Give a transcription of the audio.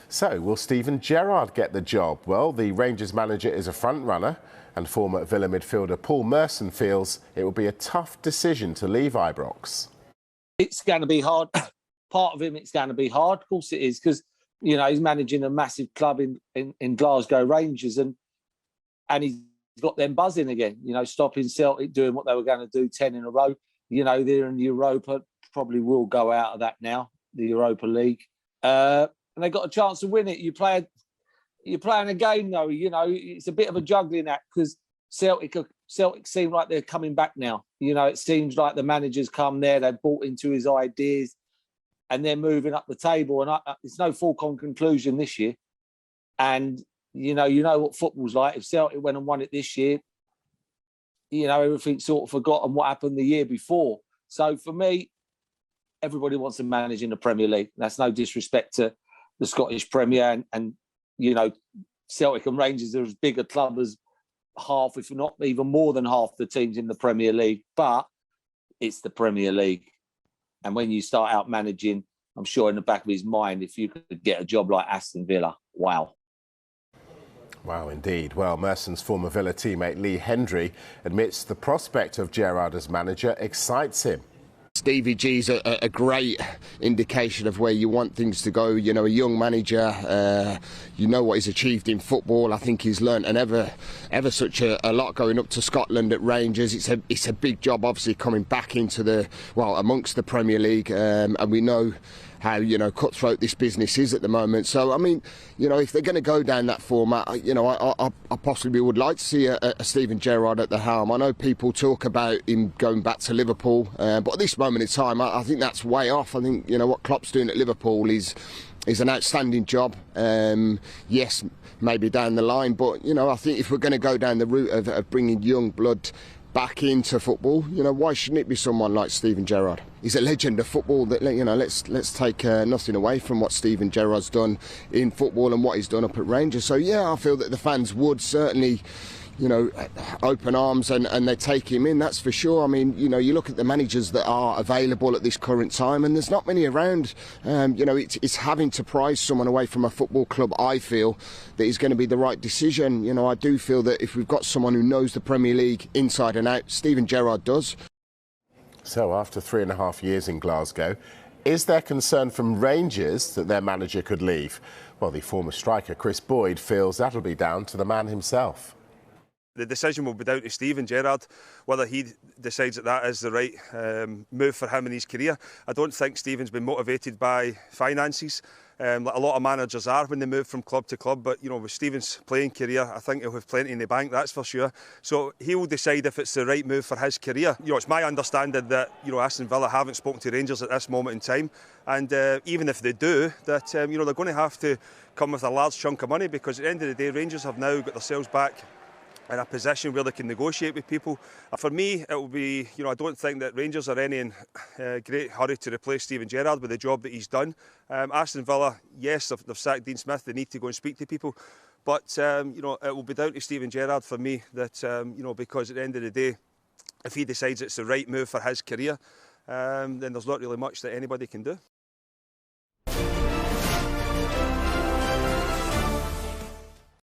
So, will Steven Gerrard get the job? Well, the Rangers manager is a front-runner, and former Villa midfielder Paul Merson feels it will be a tough decision to leave Ibrox. It's going to be hard. Part of him, it's going to be hard. Of course it is, because, you know, he's managing a massive club in Glasgow Rangers, and he's got them buzzing again, you know, stopping Celtic doing what they were going to do 10 in a row. You know, they're in Europa, probably will go out of that now, the Europa League. And they got a chance to win it. You're playing a game, though, you know, it's a bit of a juggling act, because Celtic seem like they're coming back now. You know, it seems like the manager's come there, they've bought into his ideas, and they're moving up the table. And it's no foregone conclusion this year. And, you know what football's like. If Celtic went and won it this year, you know, everything's sort of forgotten what happened the year before. So for me, everybody wants to manage in the Premier League. That's no disrespect to the Scottish Premier, and you know, Celtic and Rangers are as big a club as half, if not even more than half, the teams in the Premier League. But it's the Premier League, and when you start out managing, I'm sure in the back of his mind, if you could get a job like Aston Villa, wow. Wow, indeed. Well, Merson's former Villa teammate Lee Hendry admits the prospect of Gerrard as manager excites him. Stevie G's a great indication of where you want things to go. You know, a young manager, you know what he's achieved in football. I think he's learnt an ever such a lot going up to Scotland at Rangers. It's a big job, obviously, coming back into amongst the Premier League, and we know how, you know, cutthroat this business is at the moment. So, I mean, you know, if they're going to go down that format, you know, I possibly would like to see a Steven Gerrard at the helm. I know people talk about him going back to Liverpool, but at this moment in time, I think that's way off. I think, you know, what Klopp's doing at Liverpool is an outstanding job. Yes, maybe down the line, but, you know, I think if we're going to go down the route of bringing young blood back into football, you know, why shouldn't it be someone like Steven Gerrard? He's a legend of football. That, you know, let's take nothing away from what Steven Gerrard's done in football and what he's done up at Rangers. So yeah, I feel that the fans would certainly, you know, open arms and they take him in, that's for sure. I mean, you know, you look at the managers that are available at this current time, and there's not many around. You know, it's having to prize someone away from a football club, I feel, that is going to be the right decision. You know, I do feel that if we've got someone who knows the Premier League inside and out, Steven Gerrard does. So after 3.5 years in Glasgow, is there concern from Rangers that their manager could leave? Well, the former striker Chris Boyd feels that'll be down to the man himself. The decision will be down to Steven Gerrard, whether he decides that is the right move for him in his career. I don't think Steven's been motivated by finances, like a lot of managers are when they move from club to club. But, you know, with Steven's playing career, I think he'll have plenty in the bank, that's for sure. So he will decide if it's the right move for his career. You know, it's my understanding that, you know, Aston Villa haven't spoken to Rangers at this moment in time. And even if they do, that, you know, they're going to have to come with a large chunk of money, because at the end of the day, Rangers have now got themselves back in a position where they can negotiate with people. For me, it will be, you know, I don't think that Rangers are any in great hurry to replace Steven Gerrard with the job that he's done. Aston Villa, yes, they've sacked Dean Smith, they need to go and speak to people. But, you know, it will be down to Steven Gerrard for me, that, you know, because at the end of the day, if he decides it's the right move for his career, then there's not really much that anybody can do.